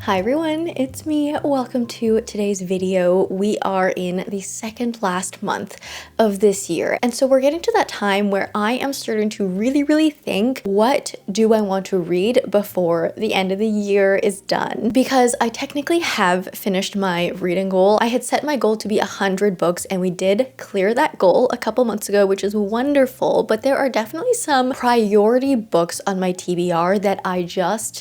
Hi everyone, it's me. Welcome to today's video. We are in the second last month of this year. And so we're getting to that time where I am starting to really think, what do I want to read before the end of the year is done? Because I technically have finished my reading goal. I had set my goal to be 100 books and we did clear that goal a couple months ago, which is wonderful. But there are definitely some priority books on my TBR that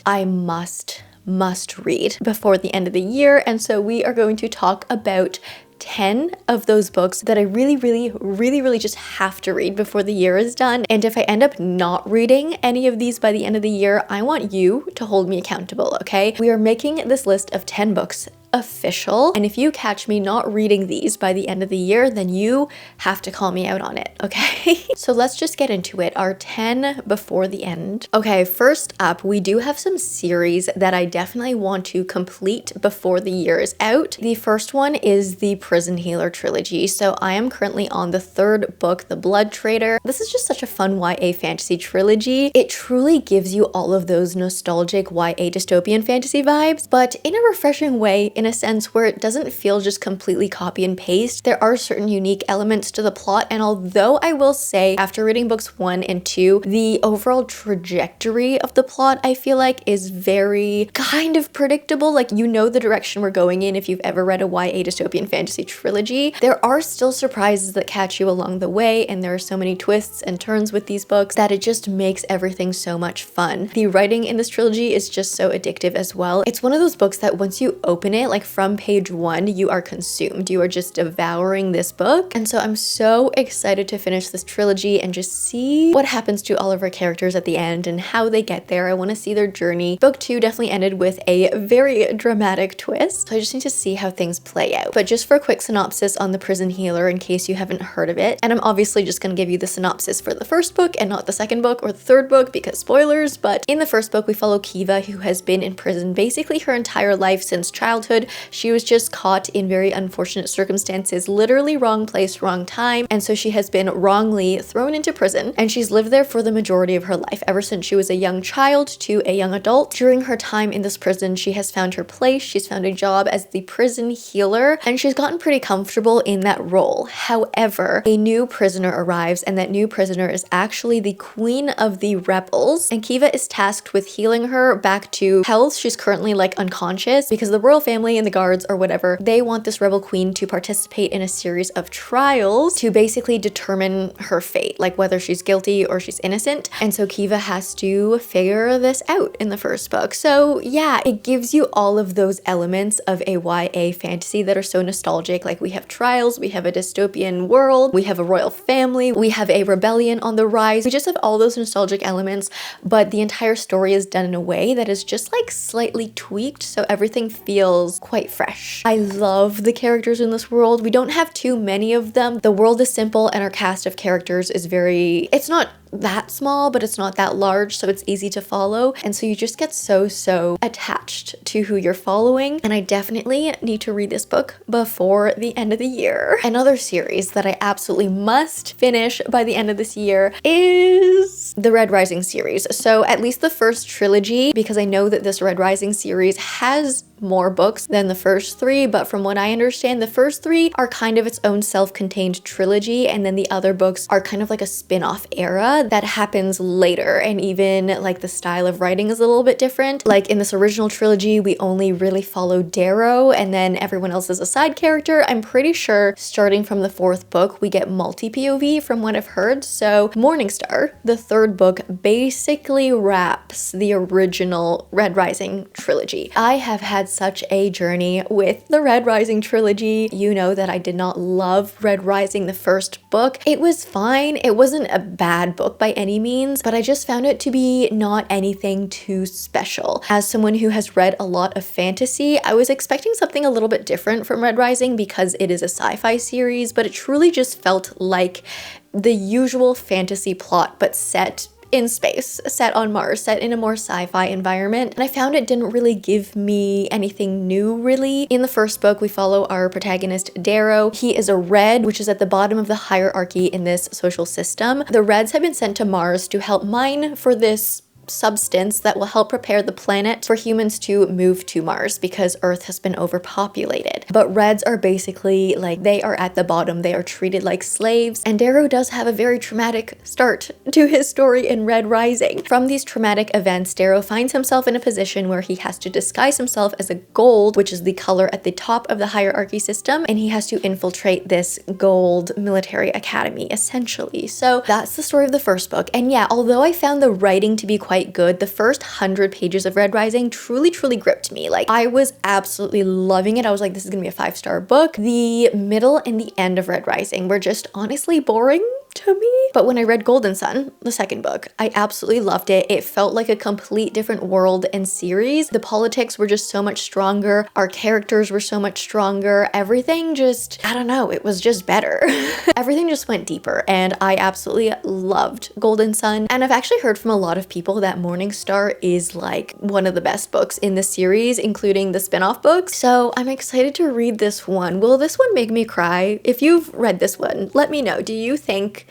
I must read before the end of the year. And so we are going to talk about 10 of those books that I really just have to read before the year is done. And if I end up not reading any of these by the end of the year, I want you to hold me accountable, okay? We are making this list of 10 books official, and if you catch me not reading these by the end of the year, then you have to call me out on it, okay? So let's just get into it. Our 10 before the end. Okay, first up, we do have some series that I definitely want to complete before the year is out. The first one is the Prison Healer trilogy. So I am currently on the third book, The Blood Traitor. This is just such a fun YA fantasy trilogy. It truly gives you all of those nostalgic YA dystopian fantasy vibes, but in a refreshing way, in a sense where it doesn't feel just completely copy and paste. There are certain unique elements to the plot, and although I will say after reading books 1 and 2, the overall trajectory of the plot I feel like is very kind of predictable. Like, you know the direction we're going in if you've ever read a YA dystopian fantasy trilogy. There are still surprises that catch you along the way, and there are so many twists and turns with these books that it just makes everything so much fun. The writing in this trilogy is just so addictive as well. It's one of those books that once you open it, like from page 1, you are consumed. You are just devouring this book. And so I'm so excited to finish this trilogy and just see what happens to all of our characters at the end and how they get there. I want to see their journey. Book 2 definitely ended with a very dramatic twist, so I just need to see how things play out. But just for a quick synopsis on the Prison Healer, in case you haven't heard of it, and I'm obviously just going to give you the synopsis for the first book and not the second book or the third book because spoilers, but in the first book we follow Kiva, who has been in prison basically her entire life since childhood. She was just caught in very unfortunate circumstances, literally wrong place, wrong time, and so she has been wrongly thrown into prison, and she's lived there for the majority of her life, ever since she was a young child to a young adult. During her time in this prison, she has found her place, she's found a job as the prison healer, and she's gotten pretty comfortable in that role. However, a new prisoner arrives, and that new prisoner is actually the queen of the rebels, and Kiva is tasked with healing her back to health. She's currently like unconscious because the royal family and the guards or whatever, they want this rebel queen to participate in a series of trials to basically determine her fate, like whether she's guilty or she's innocent. And so Kiva has to figure this out in the first book. So yeah, it gives you all of those elements of a YA fantasy that are so nostalgic. Like, we have trials, we have a dystopian world, we have a royal family, we have a rebellion on the rise. We just have all those nostalgic elements, but the entire story is done in a way that is just like slightly tweaked, so everything feels quite fresh. I love the characters in this world. We don't have too many of them. The world is simple and our cast of characters is it's not that small, but it's not that large, so it's easy to follow, and so you just get so attached to who you're following. And I definitely need to read this book before the end of the year. Another series that I absolutely must finish by the end of this year is the Red Rising series. So at least the first trilogy, because I know that this Red Rising series has more books than the first 3, but from what I understand, the first 3 are kind of its own self-contained trilogy, and then the other books are kind of like a spin-off era that happens later, and even like the style of writing is a little bit different. Like in this original trilogy, we only really follow Darrow, and then everyone else is a side character. I'm pretty sure starting from the 4th book, we get multi-POV from what I've heard. So Morningstar, the 3rd book, basically wraps the original Red Rising trilogy. I have had such a journey with the Red Rising trilogy. You know that I did not love Red Rising, the first book. It was fine. It wasn't a bad book by any means, but I just found it to be not anything too special. As someone who has read a lot of fantasy, I was expecting something a little bit different from Red Rising because it is a sci-fi series, but it truly just felt like the usual fantasy plot, but set in space, set on Mars, set in a more sci-fi environment. And I found it didn't really give me anything new, really. In the first book, we follow our protagonist, Darrow. He is a red, which is at the bottom of the hierarchy in this social system. The reds have been sent to Mars to help mine for this substance that will help prepare the planet for humans to move to Mars because Earth has been overpopulated. But Reds are basically like, they are at the bottom. They are treated like slaves. And Darrow does have a very traumatic start to his story in Red Rising. From these traumatic events, Darrow finds himself in a position where he has to disguise himself as a gold, which is the color at the top of the hierarchy system, and he has to infiltrate this gold military academy, essentially. So that's the story of the first book. And yeah, although I found the writing to be quite good, the first 100 pages of Red Rising truly gripped me. Like, I was absolutely loving it. I was like, this is gonna be a 5-star book. The middle and the end of Red Rising were just honestly boring to me. But when I read Golden Sun, the second book, I absolutely loved it. It felt like a complete different world and series. The politics were just so much stronger. Our characters were so much stronger. Everything just, I don't know, it was just better. Everything just went deeper, and I absolutely loved Golden Sun. And I've actually heard from a lot of people that Morning Star is like one of the best books in the series, including the spin-off books. So I'm excited to read this one. Will this one make me cry? If you've read this one, let me know. Do you think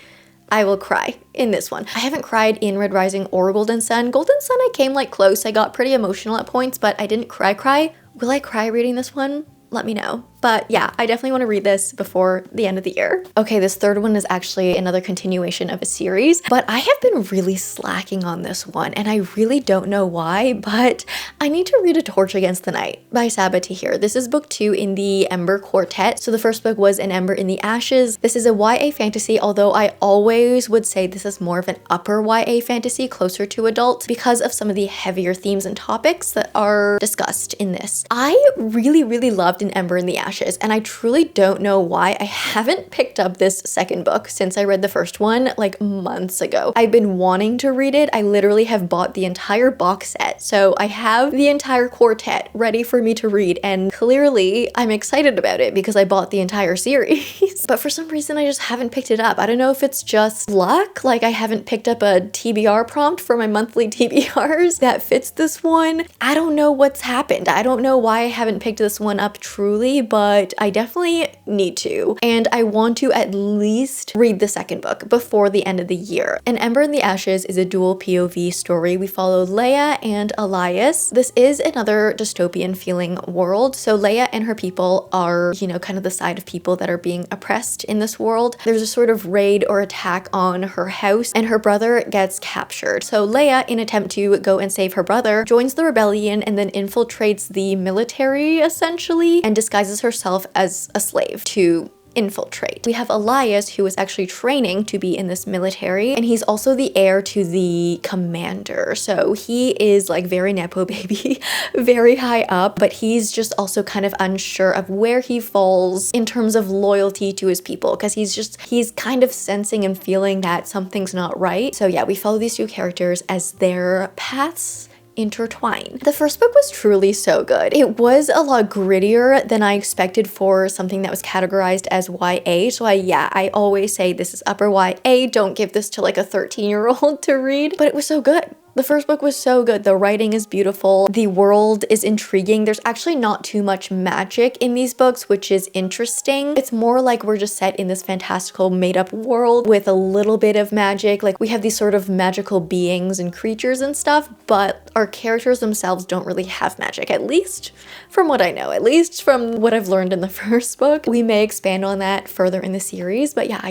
I will cry in this one? I haven't cried in Red Rising or Golden Sun. Golden Sun, I came like close. I got pretty emotional at points, but I didn't cry. Will I cry reading this one? Let me know. But yeah, I definitely want to read this before the end of the year. Okay, this third one is actually another continuation of a series, but I have been really slacking on this one, and I really don't know why, but I need to read A Torch Against the Night by Sabaa Tahir. This is book 2 in the Ember Quartet. So the first book was An Ember in the Ashes. This is a YA fantasy, although I always would say this is more of an upper YA fantasy, closer to adult, because of some of the heavier themes and topics that are discussed in this. I really loved An Ember in the Ashes, and I truly don't know why I haven't picked up this second book since I read the first one like months ago. I've been wanting to read it. I literally have bought the entire box set, so I have the entire quartet ready for me to read, and clearly I'm excited about it because I bought the entire series. But for some reason I just haven't picked it up. I don't know if it's just luck, like I haven't picked up a TBR prompt for my monthly TBRs that fits this one. I don't know what's happened. I don't know why I haven't picked this one up truly, but I definitely need to. And I want to at least read the second book before the end of the year. An Ember in the Ashes is a dual POV story. We follow Leia and Elias. This is another dystopian feeling world. So Leia and her people are, you know, kind of the side of people that are being oppressed in this world. There's a sort of raid or attack on her house, and her brother gets captured. So Leia, in attempt to go and save her brother, joins the rebellion and then infiltrates the military essentially and disguises herself as a slave to infiltrate. We have Elias, who is actually training to be in this military, and he's also the heir to the commander. So he is like very nepo baby, very high up, but he's just also kind of unsure of where he falls in terms of loyalty to his people, because he's kind of sensing and feeling that something's not right. So yeah, we follow these two characters as their paths intertwine. The first book was truly so good. It was a lot grittier than I expected for something that was categorized as YA. So I always say this is upper YA. Don't give this to like a 13-year-old to read, but it was so good. The first book was so good. The writing is beautiful. The world is intriguing. There's actually not too much magic in these books, which is interesting. It's more like we're just set in this fantastical made-up world with a little bit of magic. Like we have these sort of magical beings and creatures and stuff, but our characters themselves don't really have magic, at least from what I know, at least from what I've learned in the first book. We may expand on that further in the series, but yeah,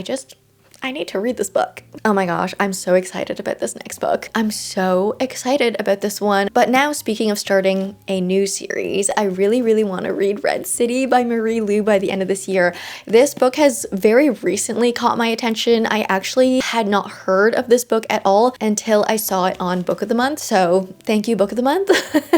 I need to read this book. Oh my gosh, I'm so excited about this next book. I'm so excited about this one. But now, speaking of starting a new series, I really want to read Red City by Marie Lu by the end of this year. This book has very recently caught my attention. I actually had not heard of this book at all until I saw it on Book of the Month. So thank you, Book of the Month.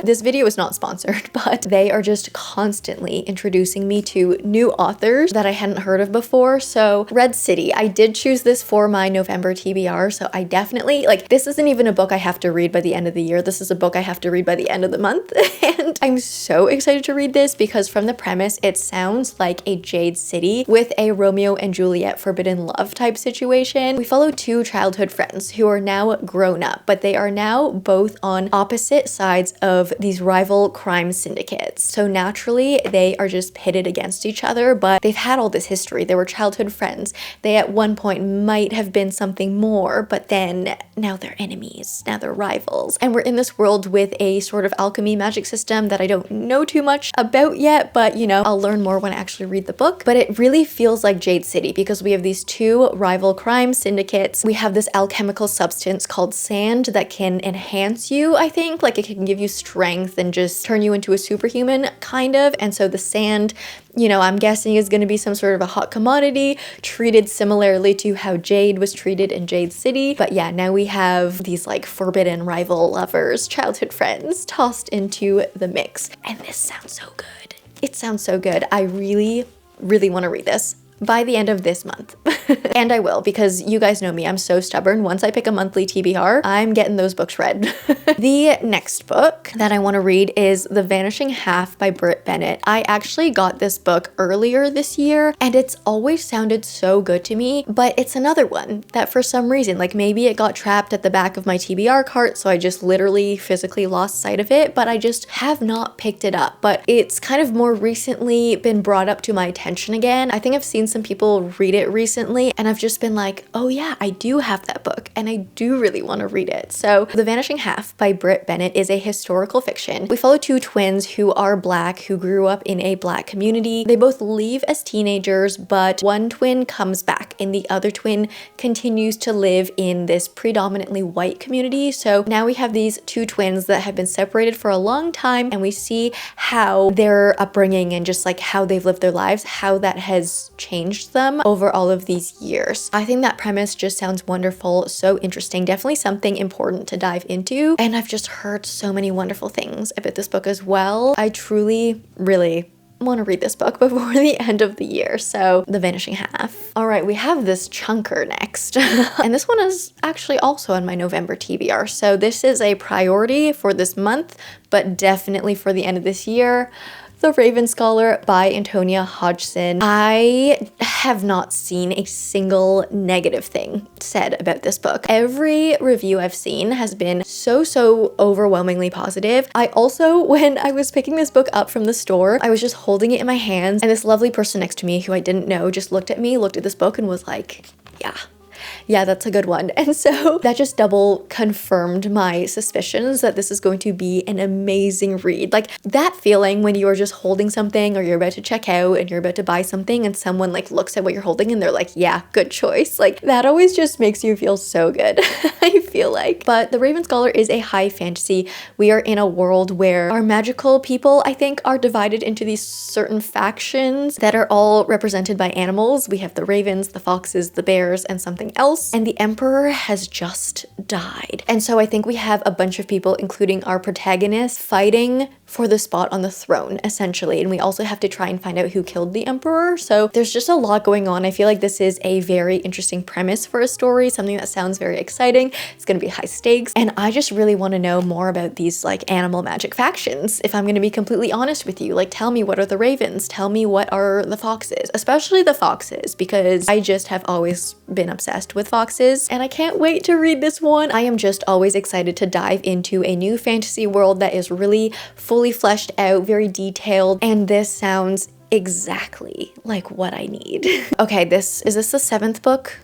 This video is not sponsored, but they are just constantly introducing me to new authors that I hadn't heard of before. So Red City, I did choose this for my November TBR, so I definitely, like, this isn't even a book I have to read by the end of the year. This is a book I have to read by the end of the month. And I'm so excited to read this because from the premise, it sounds like a Jade City with a Romeo and Juliet forbidden love type situation. We follow two childhood friends who are now grown up, but they are now both on opposite sides of these rival crime syndicates. So naturally, they are just pitted against each other, but they've had all this history. They were childhood friends. They at one point might have been something more, but then now they're enemies, now they're rivals. And we're in this world with a sort of alchemy magic system that I don't know too much about yet, but you know, I'll learn more when I actually read the book. But it really feels like Jade City because we have these two rival crime syndicates. We have this alchemical substance called sand that can enhance you, I think. Like it can give you strength and just turn you into a superhuman, kind of. And so the sand, you know, I'm guessing is going to be some sort of a hot commodity, treated similarly to how Jade was treated in Jade City. But yeah, now we have these like forbidden rival lovers, childhood friends tossed into the mix. And this sounds so good. It sounds so good. I really, really want to read this by the end of this month. And I will, because you guys know me, I'm so stubborn. Once I pick a monthly TBR, I'm getting those books read. The next book that I want to read is The Vanishing Half by Bennett. I actually got this book earlier this year and it's always sounded so good to me, but it's another one that for some reason, like maybe it got trapped at the back of my TBR cart, so I just literally physically lost sight of it, but I just have not picked it up. But it's kind of more recently been brought up to my attention again. I think I've seen some people read it recently and I've just been like, oh yeah, I do have that book and I do really want to read it. So The Vanishing Half by Bennett is a historical fiction. We follow two twins who are Black, who grew up in a Black community. They both leave as teenagers, but one twin comes back and the other twin continues to live in this predominantly white community. So now we have these two twins that have been separated for a long time and we see how their upbringing and just like how they've lived their lives, how that has changed them over all of these years. I think that premise just sounds wonderful, so interesting, definitely something important to dive into. And I've just heard so many wonderful things about this book as well. I truly, really want to read this book before the end of the year. So The Vanishing Half. All right, we have this chunker next. And this one is actually also on my November TBR. So this is a priority for this month, but definitely for the end of this year. The Raven Scholar by Antonia Hodgson. I have not seen a single negative thing said about this book. Every review I've seen has been so overwhelmingly positive. I also, when I was picking this book up from the store, I was just holding it in my hands and this lovely person next to me who I didn't know just looked at me, looked at this book and was like, yeah, that's a good one. And so that just double confirmed my suspicions that this is going to be an amazing read. Like that feeling when you are just holding something or you're about to check out and you're about to buy something and someone like looks at what you're holding and they're like, yeah, good choice. Like that always just makes you feel so good, I feel like. But The Raven Scholar is a high fantasy. We are in a world where our magical people, I think, are divided into these certain factions that are all represented by animals. We have the ravens, the foxes, the bears, and something else. And the emperor has just died. And so I think we have a bunch of people, including our protagonist, fighting for the spot on the throne, essentially. And we also have to try and find out who killed the emperor. So there's just a lot going on. I feel like this is a very interesting premise for a story, something that sounds very exciting. It's going to be high stakes. And I just really want to know more about these like animal magic factions. If I'm going to be completely honest with you, like tell me what are the ravens? Tell me what are the foxes, especially the foxes, because I just have always been obsessed with foxes and I can't wait to read this one. I am just always excited to dive into a new fantasy world that is really fully fleshed out, very detailed, and this sounds exactly like what I need. Okay, is this the 7th book?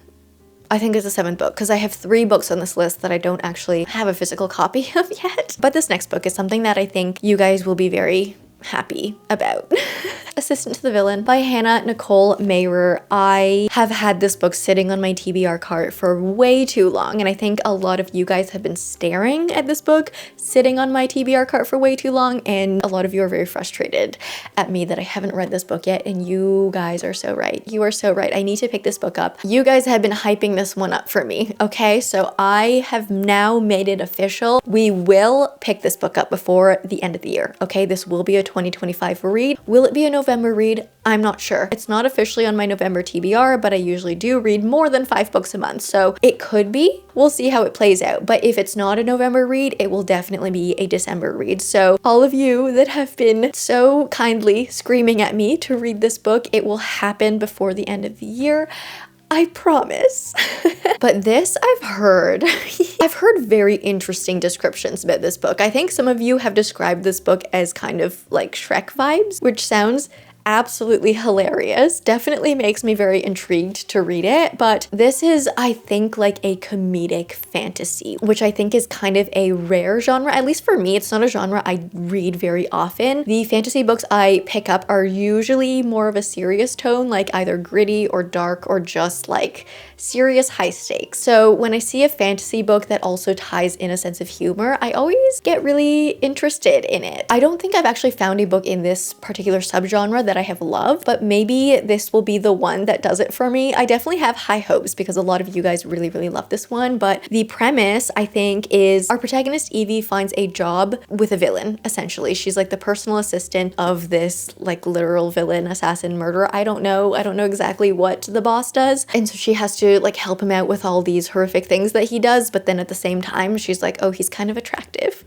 I think it's the 7th book because I have 3 books on this list that I don't actually have a physical copy of yet. But this next book is something that I think you guys will be very happy about. Assistant to the Villain by Nicole Maehrer. I have had this book sitting on my TBR cart for way too long, and I think a lot of you guys have been staring at this book sitting on my TBR cart for way too long, and a lot of you are very frustrated at me that I haven't read this book yet, and you guys are so right. You are so right. I need to pick this book up. You guys have been hyping this one up for me, okay? So I have now made it official. We will pick this book up before the end of the year, okay? This will be a 2025 read. Will it be a November read? I'm not sure. It's not officially on my November TBR, but I usually do read more than 5 books a month, so it could be. We'll see how it plays out. But if it's not a November read, it will definitely be a December read. So all of you that have been so kindly screaming at me to read this book, it will happen before the end of the year. I promise. But this I've heard very interesting descriptions about this book. I think some of you have described this book as kind of like Shrek vibes, which sounds absolutely hilarious. Definitely makes me very intrigued to read it, but this is, I think, like a comedic fantasy, which I think is kind of a rare genre. At least for me, it's not a genre I read very often. The fantasy books I pick up are usually more of a serious tone, like either gritty or dark or just like serious high stakes. So when I see a fantasy book that also ties in a sense of humor, I always get really interested in it. I don't think I've actually found a book in this particular subgenre that I have loved, but maybe this will be the one that does it for me. I definitely have high hopes because a lot of you guys really, really love this one, but the premise, I think, is our protagonist Evie finds a job with a villain, essentially. She's like the personal assistant of this like literal villain, assassin, murderer. I don't know exactly what the boss does, and so she has to like help him out with all these horrific things that he does, but then at the same time she's like, oh, he's kind of attractive.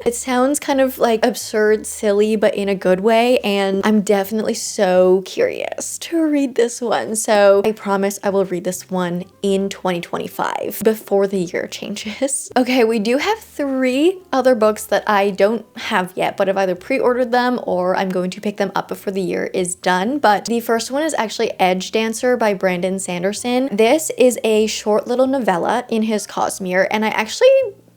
It sounds kind of like absurd, silly, but in a good way, and I'm definitely so curious to read this one. So I promise I will read this one in 2025 before the year changes. Okay, we do have 3 other books that I don't have yet, but I've either pre-ordered them or I'm going to pick them up before the year is done. But the first one is actually Edgedancer by Brandon Sanderson. This is a short little novella in his Cosmere, and I actually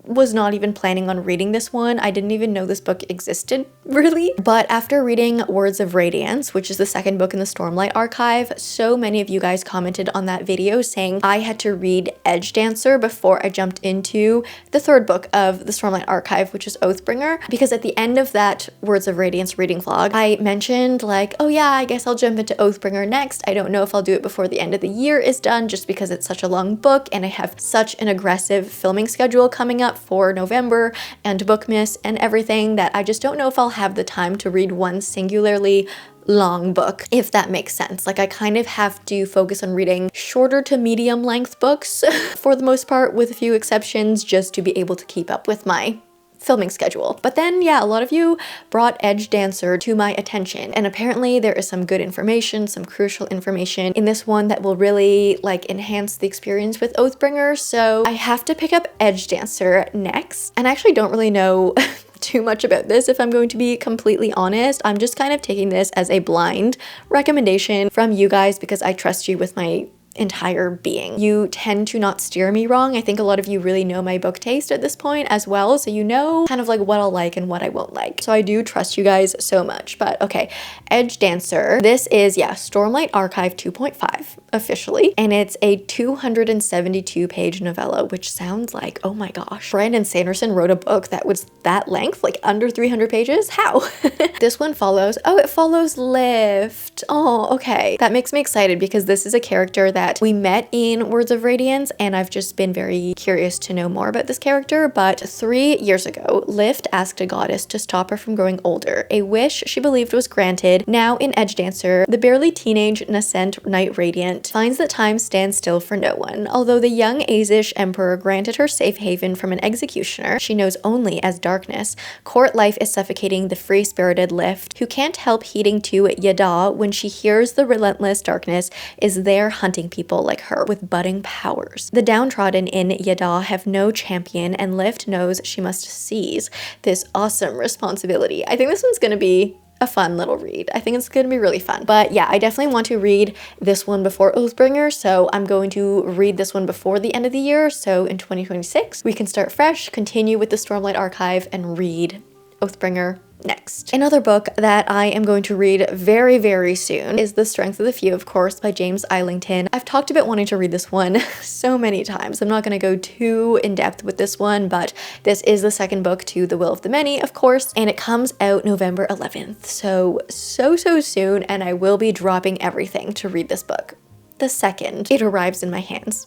was not even planning on reading this one. I didn't even know this book existed, really. But after reading Words of Radiance, which is the second book in the Stormlight Archive, so many of you guys commented on that video saying I had to read Edgedancer before I jumped into the third book of the Stormlight Archive, which is Oathbringer, because at the end of that Words of Radiance reading vlog, I mentioned like, oh yeah, I guess I'll jump into Oathbringer next. I don't know if I'll do it before the end of the year is done, just because it's such a long book and I have such an aggressive filming schedule coming up for November and Bookmas and everything that I just don't know if I'll have the time to read one singularly long book, if that makes sense. Like I kind of have to focus on reading shorter to medium length books for the most part, with a few exceptions, just to be able to keep up with my filming schedule. But then yeah, a lot of you brought Edgedancer to my attention, and apparently there is some good information, some crucial information in this one that will really like enhance the experience with Oathbringer. So I have to pick up Edgedancer next, and I actually don't really know too much about this, if I'm going to be completely honest. I'm just kind of taking this as a blind recommendation from you guys because I trust you with my entire being. You tend to not steer me wrong. I think a lot of you really know my book taste at this point as well, so you know kind of like what I'll like and what I won't like. So I do trust you guys so much. But okay, Edgedancer. This is, yeah, Stormlight Archive 2.5 officially, and it's a 272 page novella, which sounds like, oh my gosh, Brandon Sanderson wrote a book that was that length, like under 300 pages? How? This one follows, oh, it follows Lift. Oh, okay. That makes me excited because this is a character that we met in Words of Radiance, and I've just been very curious to know more about this character. But 3 years ago, Lift asked a goddess to stop her from growing older, a wish she believed was granted. Now in Edgedancer, the barely teenage nascent Knight Radiant finds that time stands still for no one. Although the young Azish Emperor granted her safe haven from an executioner she knows only as darkness, court life is suffocating the free-spirited Lift, who can't help heeding to Yada when she hears the relentless darkness is there hunting people like her with budding powers. The downtrodden in Yada have no champion, and Lift knows she must seize this awesome responsibility. I think this one's gonna be a fun little read. I think it's gonna be really fun. But yeah, I definitely want to read this one before Oathbringer, so I'm going to read this one before the end of the year, so in 2026 we can start fresh, continue with the Stormlight Archive, and read Oathbringer next. Another book that I am going to read very, very soon is The Strength of the Few, of course, by James Islington. I've talked about wanting to read this one so many times. I'm not going to go too in depth with this one, but this is the second book to The Will of the Many, of course, and it comes out November 11th. So soon, and I will be dropping everything to read this book the second it arrives in my hands.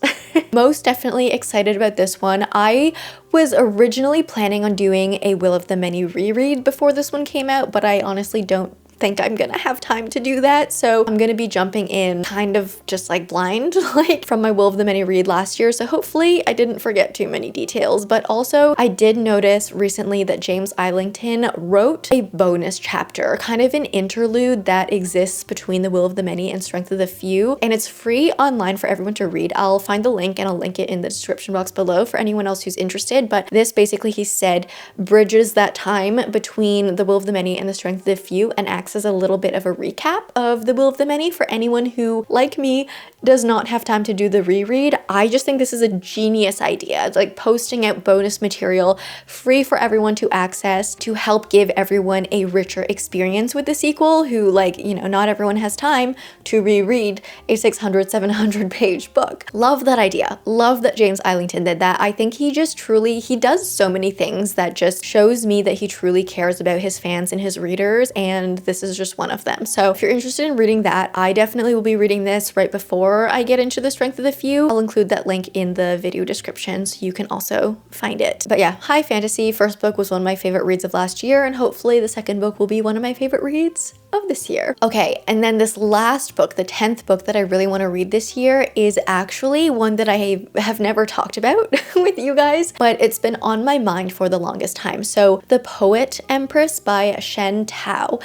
Most definitely excited about this one. I was originally planning on doing a Will of the Many reread before this one came out, but I honestly don't think I'm gonna have time to do that, so I'm gonna be jumping in kind of just like blind, like from my Will of the Many read last year, so hopefully I didn't forget too many details. But also I did notice recently that James Islington wrote a bonus chapter, kind of an interlude that exists between the Will of the Many and Strength of the Few, and it's free online for everyone to read. I'll find the link and I'll link it in the description box below for anyone else who's interested. But this basically, he said, bridges that time between the Will of the Many and the Strength of the Few and acts acts as a little bit of a recap of The Will of the Many for anyone who, like me, does not have time to do the reread. I just think this is a genius idea. It's like posting out bonus material free for everyone to access to help give everyone a richer experience with the sequel who, like, you know, not everyone has time to reread a 600, 700 page book. Love that idea. Love that James Islington did that. I think he just truly, he does so many things that just shows me that he truly cares about his fans and his readers, and this is just one of them. So if you're interested in reading that, I definitely will be reading this right before I get into The Strength of the Few. I'll include that link in the video description so you can also find it. But yeah, high fantasy. First book was one of my favorite reads of last year, and hopefully the second book will be one of my favorite reads of this year. Okay, and then this last book, the 10th book that I really want to read this year, is actually one that I have never talked about with you guys, but it's been on my mind for the longest time. So The Poet Empress by Shen.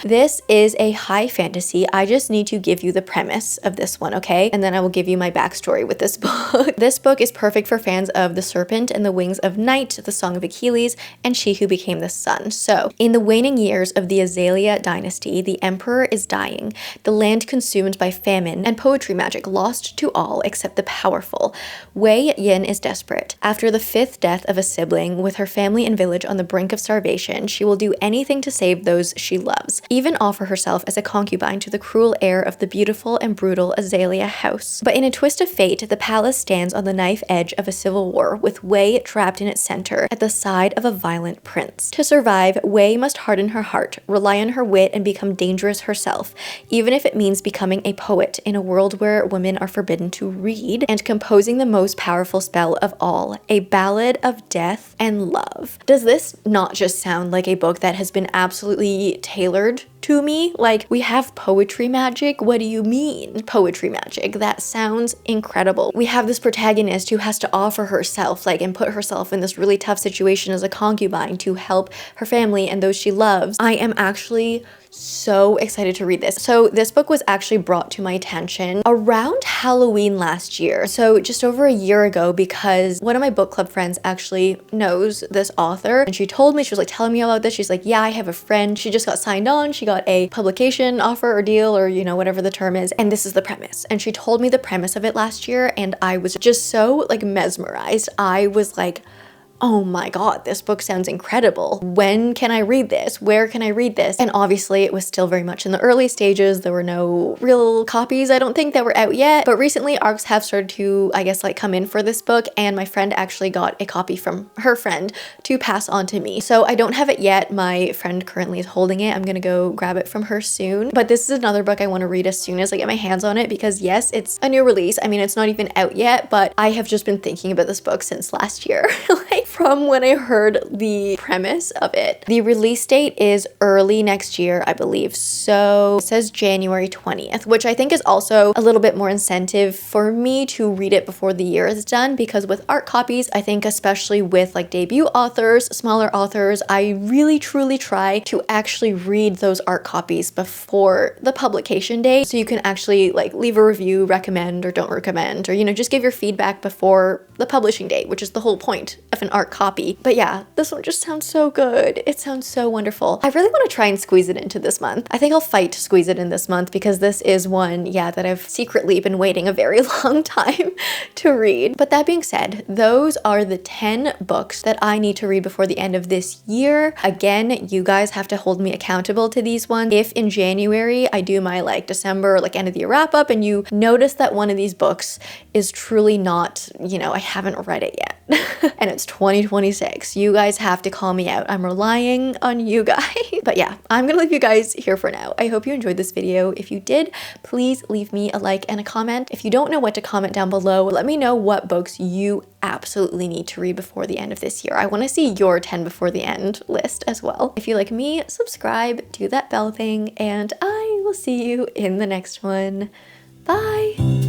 This is a high fantasy. I just need to give you the premise of this one, okay? And then I will give you my backstory with this book. This book is perfect for fans of The Serpent and the Wings of Night, The Song of Achilles, and She Who Became the Sun. So, in the waning years of the Azalea dynasty, the emperor is dying, the land consumed by famine, and poetry magic lost to all except the powerful. Wei Yin is desperate. After the 5th death of a sibling, with her family and village on the brink of starvation, she will do anything to save those she loves, even offer herself as a concubine to the cruel heir of the beautiful and brutal Azalea house. But in a twist of fate, the palace stands on the knife edge of a civil war, with Wei trapped in its center, at the side of a violent prince. To survive, Wei must harden her heart, rely on her wit, and become dangerous herself, even if it means becoming a poet in a world where women are forbidden to read, and composing the most powerful spell of all, a ballad of death and love. Does this not just sound like a book that has been absolutely tailored to me? Like, we have poetry magic? What do you mean, poetry magic? That sounds incredible. We have this protagonist who has to offer herself, like, and put herself in this really tough situation as a concubine to help her family and those she loves. I am actually so excited to read this. So this book was actually brought to my attention around Halloween last year. So just over a year ago, because one of my book club friends actually knows this author, and she told me, she was like telling me about this. She's like, yeah, I have a friend. She just got signed on. She got a publication offer or deal, or, you know, whatever the term is. And this is the premise. And she told me the premise of it last year, and I was just so like mesmerized. I was like, oh my god, this book sounds incredible. When can I read this? Where can I read this? And obviously it was still very much in the early stages. There were no real copies, I don't think, that were out yet. But recently ARCs have started to, I guess, like come in for this book, and my friend actually got a copy from her friend to pass on to me. So I don't have it yet. My friend currently is holding it. I'm gonna go grab it from her soon. But this is another book I want to read as soon as I get my hands on it, because yes, it's a new release. I mean, it's not even out yet, but I have just been thinking about this book since last year. Like, from when I heard the premise of it. The release date is early next year, I believe. So it says January 20th, which I think is also a little bit more incentive for me to read it before the year is done, because with art copies, I think especially with like debut authors, smaller authors, I really truly try to actually read those art copies before the publication day, so you can actually like leave a review, recommend or don't recommend, or, you know, just give your feedback before the publishing date, which is the whole point of an art copy. But yeah, this one just sounds so good. It sounds so wonderful. I really want to try and squeeze it into this month. I think I'll fight to squeeze it in this month, because this is one, yeah, that I've secretly been waiting a very long time to read. But that being said, those are the 10 books that I need to read before the end of this year. Again, you guys have to hold me accountable to these ones. If in January I do my like December, like end of the year wrap up, and you notice that one of these books is truly not, you know, I haven't read it yet and it's 2026, you guys have to call me out. I'm relying on you guys. But yeah, I'm gonna leave you guys here for now. I hope you enjoyed this video. If you did, please leave me a like and a comment. If you don't know what to comment down below, let me know what books you absolutely need to read before the end of this year. I want to see your 10 before the end list as well. If you like me, subscribe, do that bell thing, and I will see you in the next one. Bye!